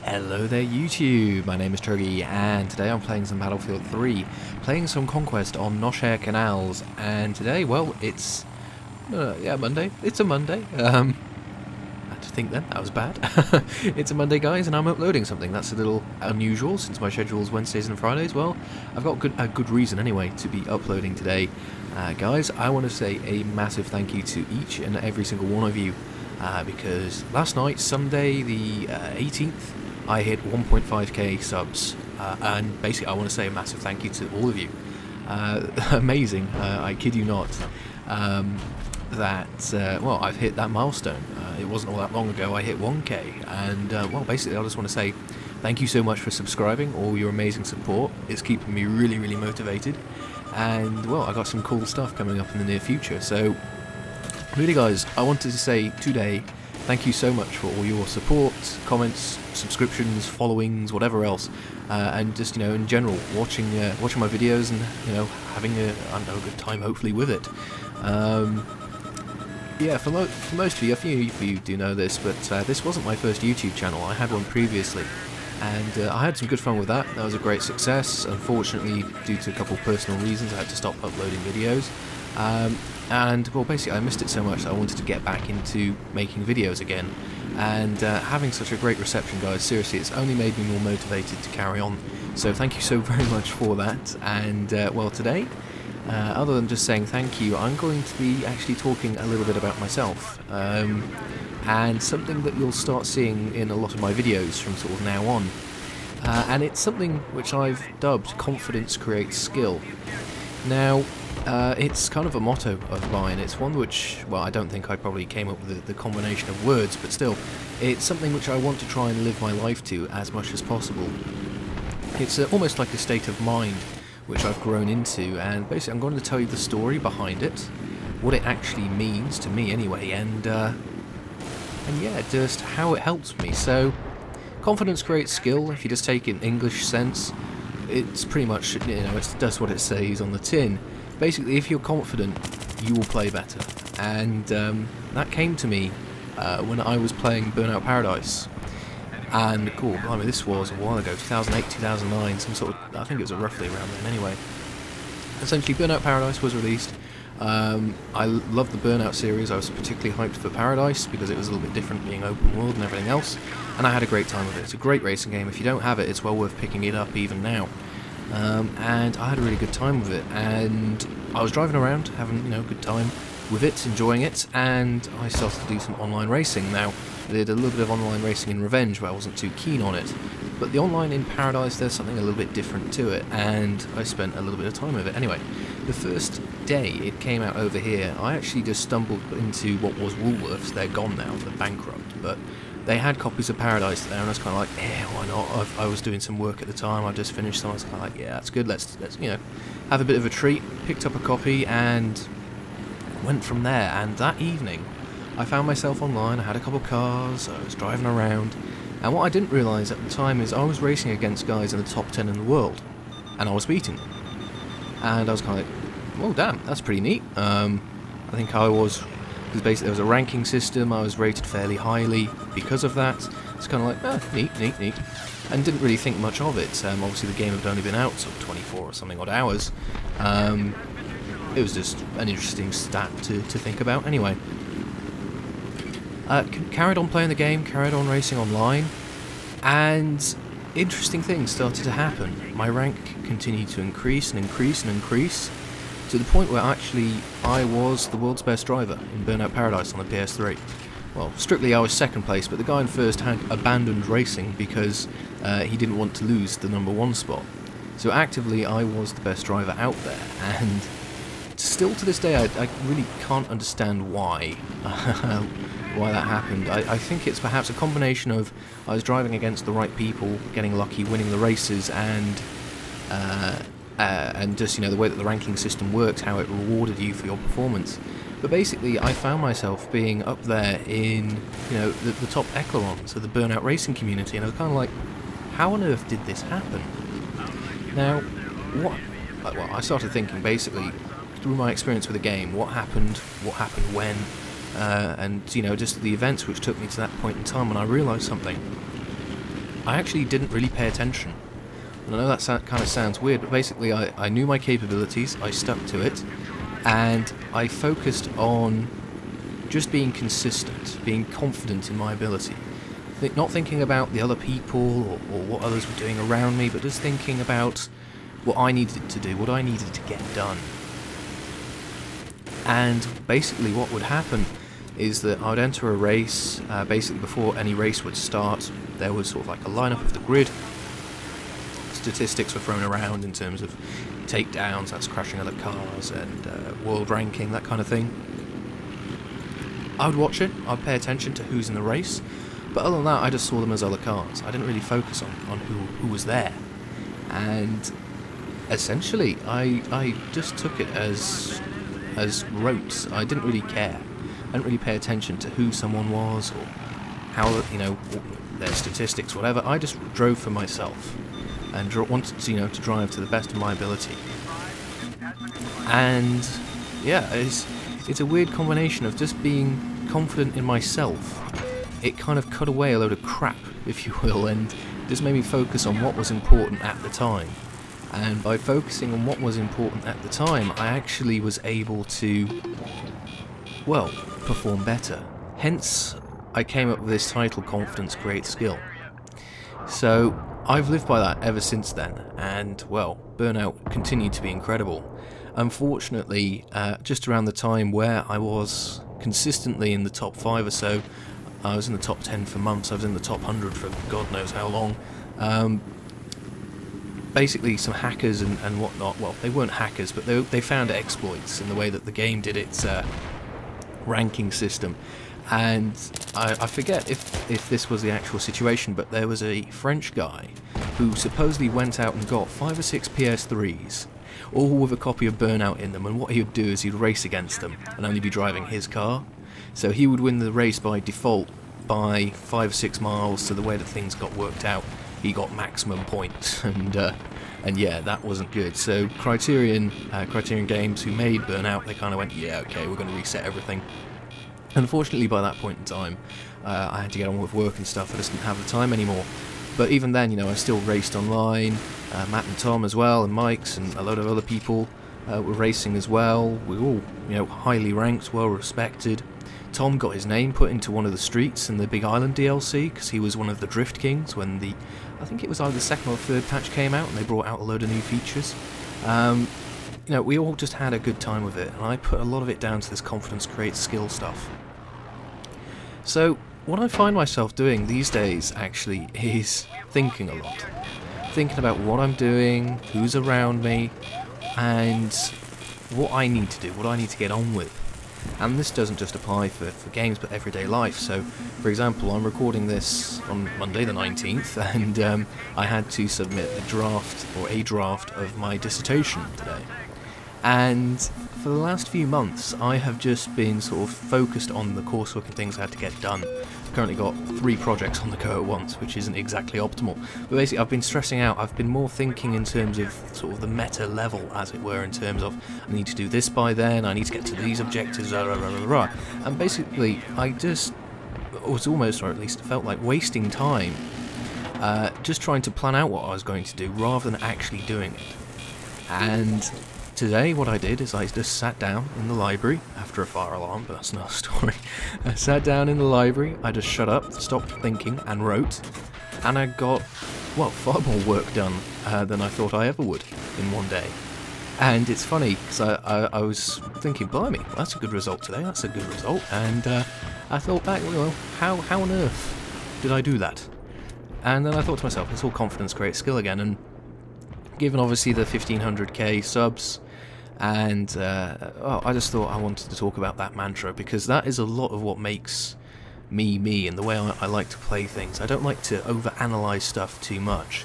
Hello there YouTube, my name is Chuggy and today I'm playing some Battlefield 3, playing some Conquest on Noshare Canals, and today, well, it's, Monday, it's a Monday, I had to think then, that was bad. It's a Monday guys and I'm uploading something, that's a little unusual since my schedule is Wednesdays and Fridays. Well, I've got a good reason anyway to be uploading today. Guys, I want to say a massive thank you to each and every single one of you, because last night, Sunday the 18th, I hit 1.5k subs, and basically I want to say a massive thank you to all of you. Amazing, I kid you not, well, I've hit that milestone. It wasn't all that long ago I hit 1k, and well, basically I just want to say thank you so much for subscribing, all your amazing support. It's keeping me really motivated, and well, I got some cool stuff coming up in the near future. So really guys, I wanted to say today thank you so much for all your support, comments, subscriptions, followings, whatever else, and just, in general, watching my videos and, having a good time hopefully with it. Yeah, for most of you, a few of you do know this, but this wasn't my first YouTube channel. I had one previously, and I had some good fun with that. That was a great success. Unfortunately, due to a couple of personal reasons, I had to stop uploading videos. And well, basically I missed it so much that I wanted to get back into making videos again, and having such a great reception, guys, seriously, it's only made me more motivated to carry on. So thank you so very much for that. And well, today, other than just saying thank you, I'm going to be actually talking a little bit about myself, and something that you'll start seeing in a lot of my videos from sort of now on, and it's something which I've dubbed confidence creates skill. Now, it's kind of a motto of mine. It's one which, well, I don't think I probably came up with the combination of words, but still, it's something which I want to try and live my life to as much as possible. It's almost like a state of mind which I've grown into, and basically I'm going to tell you the story behind it, what it actually means to me anyway, and yeah, just how it helps me. So, confidence creates skill. If you just take it in English sense, it's pretty much, it does what it says on the tin. Basically, if you're confident, you will play better, and that came to me when I was playing Burnout Paradise. And cool, I mean, this was a while ago, 2008, 2009, some sort of, I think it was roughly around then anyway. Essentially, Burnout Paradise was released. I loved the Burnout series. I was particularly hyped for Paradise because it was a little bit different, being open world and everything else, and I had a great time with it. It's a great racing game. If you don't have it, it's well worth picking it up even now. And I had a really good time with it, and I was driving around having a good time with it, enjoying it, and I started to do some online racing. Now, I did a little bit of online racing in Revenge where I wasn't too keen on it, but the online in Paradise, there's something a little bit different to it, and I spent a little bit of time with it. Anyway, the first day it came out over here, I actually just stumbled into what was Woolworths. They're gone now, they're bankrupt, but they had copies of Paradise there, and I was kind of like, why not? I was doing some work at the time, I just finished, so I was kind of like, yeah, that's good, let's have a bit of a treat. Picked up a copy and went from there, and that evening I found myself online. I had a couple of cars, I was driving around, and what I didn't realise at the time is I was racing against guys in the top 10 in the world, and I was beating them. And I was kind of like, well, damn, that's pretty neat. I think I was, because basically there was a ranking system, I was rated fairly highly because of that. It's kind of like, neat, and didn't really think much of it. Obviously the game had only been out sort of 24 or something odd hours. It was just an interesting stat to think about. Anyway, carried on playing the game, carried on racing online, and interesting things started to happen. My rank continued to increase and increase and increase, to the point where actually I was the world's best driver in Burnout Paradise on the PS3. Well, strictly I was second place, but the guy in first had abandoned racing because he didn't want to lose the #1 spot. So actively I was the best driver out there, and still to this day I really can't understand why why that happened. I think it's perhaps a combination of I was driving against the right people, getting lucky, winning the races, and just the way that the ranking system works, how it rewarded you for your performance. But basically I found myself being up there in the top echelons of the Burnout racing community, and I was kind of like, how on earth did this happen? Now, well, I started thinking basically through my experience with the game, what happened when, and just the events which took me to that point in time, and I realised something. I actually didn't really pay attention. And I know that kind of sounds weird, but basically I knew my capabilities, I stuck to it, and I focused on just being consistent, being confident in my ability. Not thinking about the other people or what others were doing around me, but just thinking about what I needed to do, what I needed to get done. And basically what would happen is that I would enter a race. Basically before any race would start, there was sort of like a lineup of the grid. Statistics were thrown around in terms of takedowns, that's crashing other cars, and world ranking, that kind of thing. I would watch it, I'd pay attention to who's in the race, but other than that I just saw them as other cars. I didn't really focus on who was there. And essentially I just took it as rote. I didn't really care. I didn't really pay attention to who someone was or how, you know, their statistics, whatever. I just drove for myself and wanted to, you know, to drive to the best of my ability. And yeah, it's a weird combination of just being confident in myself. It kind of cut away a load of crap, if you will, and just made me focus on what was important at the time. And by focusing on what was important at the time, I actually was able to, well, perform better. Hence, I came up with this title, Confidence Creates Skill. So, I've lived by that ever since then, and, well, burnout continued to be incredible. Unfortunately, just around the time where I was consistently in the top 5 or so, I was in the top 10 for months, I was in the top 100 for God knows how long. Basically some hackers and whatnot, well, they weren't hackers, but they found exploits in the way that the game did its ranking system. And I forget if this was the actual situation, but there was a French guy who supposedly went out and got 5 or 6 PS3s, all with a copy of Burnout in them, and what he would do is he'd race against them and only be driving his car. So he would win the race by default by 5 or 6 miles, to the way that things got worked out. He got maximum points, and yeah, that wasn't good. So Criterion Games, who made Burnout, they kind of went, yeah, okay, we're going to reset everything. Unfortunately, by that point in time, I had to get on with work and stuff. I just didn't have the time anymore. But even then, you know, I still raced online. Matt and Tom as well, and Mike's, and a lot of other people were racing as well. We were all, you know, highly ranked, well respected. Tom got his name put into one of the streets in the Big Island DLC because he was one of the Drift Kings when I think it was either the second or third patch came out, and they brought out a load of new features. You know, we all just had a good time with it, and I put a lot of it down to this confidence creates skill stuff. So what I find myself doing these days actually is thinking a lot. Thinking about what I'm doing, who's around me, and what I need to do, what I need to get on with. And this doesn't just apply for games, but everyday life. So, for example, I'm recording this on Monday the 19th, and I had to submit a draft of my dissertation today. And for the last few months, I have just been sort of focused on the coursework and things I had to get done. I've currently got 3 projects on the go at once, which isn't exactly optimal. But basically, I've been stressing out. I've been more thinking in terms of sort of the meta level, as it were, in terms of I need to do this by then, I need to get to these objectives, rah, rah, rah, rah. And basically, I just was almost, or at least felt like, wasting time just trying to plan out what I was going to do rather than actually doing it. And today what I did is I just sat down in the library after a fire alarm, but that's another story. I sat down in the library, I just shut up, stopped thinking and wrote, and I got, well, far more work done than I thought I ever would in one day. And it's funny because I was thinking, blimey, well, that's a good result today, that's a good result, and I thought back, well, how on earth did I do that? And then I thought to myself, it's all confidence creates skill again, and given obviously the 1500k subs, and well, I just thought I wanted to talk about that mantra, because that is a lot of what makes me me, and the way I like to play things. I don't like to overanalyze stuff too much.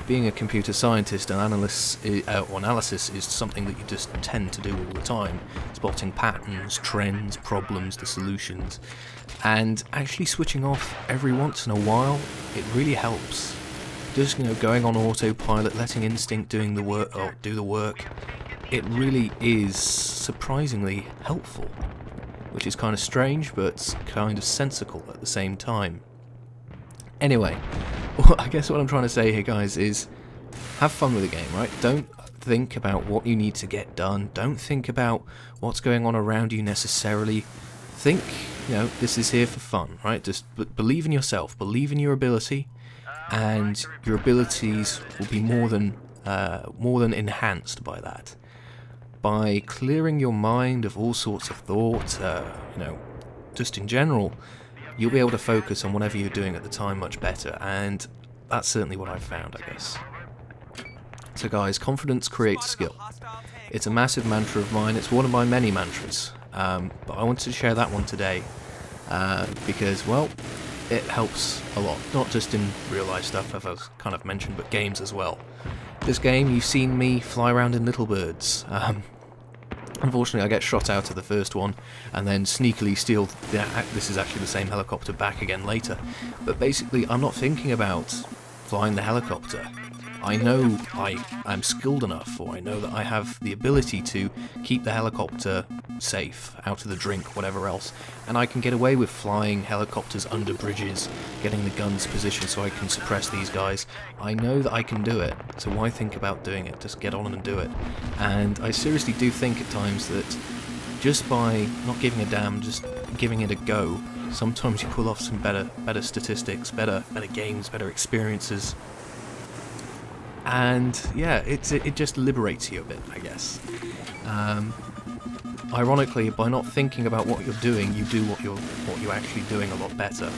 Being a computer scientist, analysis is something that you just tend to do all the time, spotting patterns, trends, problems, the solutions, and actually switching off every once in a while, it really helps. Just, you know, going on autopilot, letting instinct do the work, it really is surprisingly helpful, which is kind of strange, but kind of sensical at the same time. Anyway, I guess what I'm trying to say here, guys, is have fun with the game, right? Don't think about what you need to get done. Don't think about what's going on around you necessarily. Think, you know, this is here for fun, right? Just believe in yourself, believe in your ability, and your abilities will be more than enhanced by that. By clearing your mind of all sorts of thought, you know, just in general, you'll be able to focus on whatever you're doing at the time much better, and that's certainly what I've found, I guess. So guys, confidence creates skill. It's a massive mantra of mine, it's one of my many mantras, but I wanted to share that one today, because, well, it helps a lot, not just in real life stuff, as I've kind of mentioned, but games as well. This game, you've seen me fly around in little birds. Unfortunately, I get shot out of the first one, and then sneakily steal, this is actually the same helicopter, back again later. But basically, I'm not thinking about flying the helicopter. I know I'm skilled enough, or I know that I have the ability to keep the helicopter safe, out of the drink, whatever else, and I can get away with flying helicopters under bridges, getting the guns positioned so I can suppress these guys. I know that I can do it, so why think about doing it? Just get on and do it. And I seriously do think at times that just by not giving a damn, just giving it a go, sometimes you pull off some better statistics, better games, better experiences. And yeah, it just liberates you a bit, I guess. Ironically, by not thinking about what you're doing, you do what you're actually doing a lot better.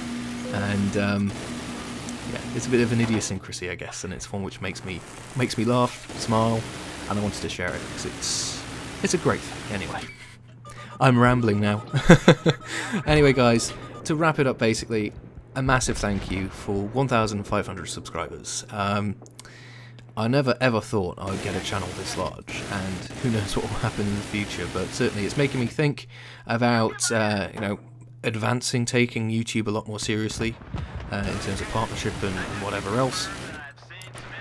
And yeah, it's a bit of an idiosyncrasy, I guess, and it's one which makes me laugh, smile, and I wanted to share it because it's a great thing. Anyway, I'm rambling now. Anyway, guys, to wrap it up, basically, a massive thank you for 1,500 subscribers. I never ever thought I would get a channel this large, and who knows what will happen in the future, but certainly it's making me think about, you know, advancing, taking YouTube a lot more seriously, in terms of partnership and whatever else.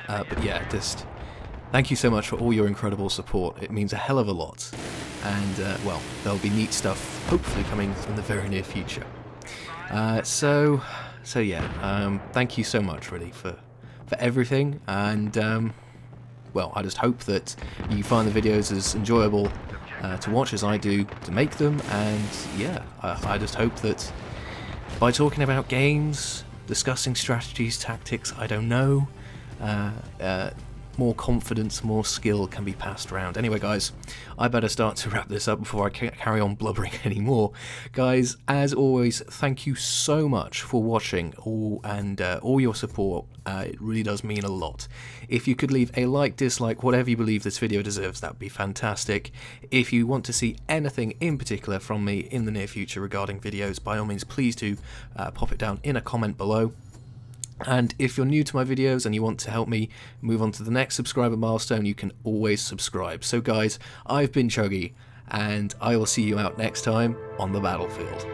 But yeah, just thank you so much for all your incredible support. It means a hell of a lot, and well, there'll be neat stuff hopefully coming in the very near future. So yeah, thank you so much, really, for everything, and well, I just hope that you find the videos as enjoyable to watch as I do to make them, and yeah, I just hope that by talking about games, discussing strategies, tactics, I don't know, more confidence, more skill can be passed around. Anyway, guys, I better start to wrap this up before I carry on blubbering anymore. Guys, as always, thank you so much for watching all your support. It really does mean a lot. If you could leave a like, dislike, whatever you believe this video deserves, that would be fantastic. If you want to see anything in particular from me in the near future regarding videos, by all means, please do pop it down in a comment below. And if you're new to my videos and you want to help me move on to the next subscriber milestone, you can always subscribe. So guys, I've been Chuggy, and I will see you out next time on the battlefield.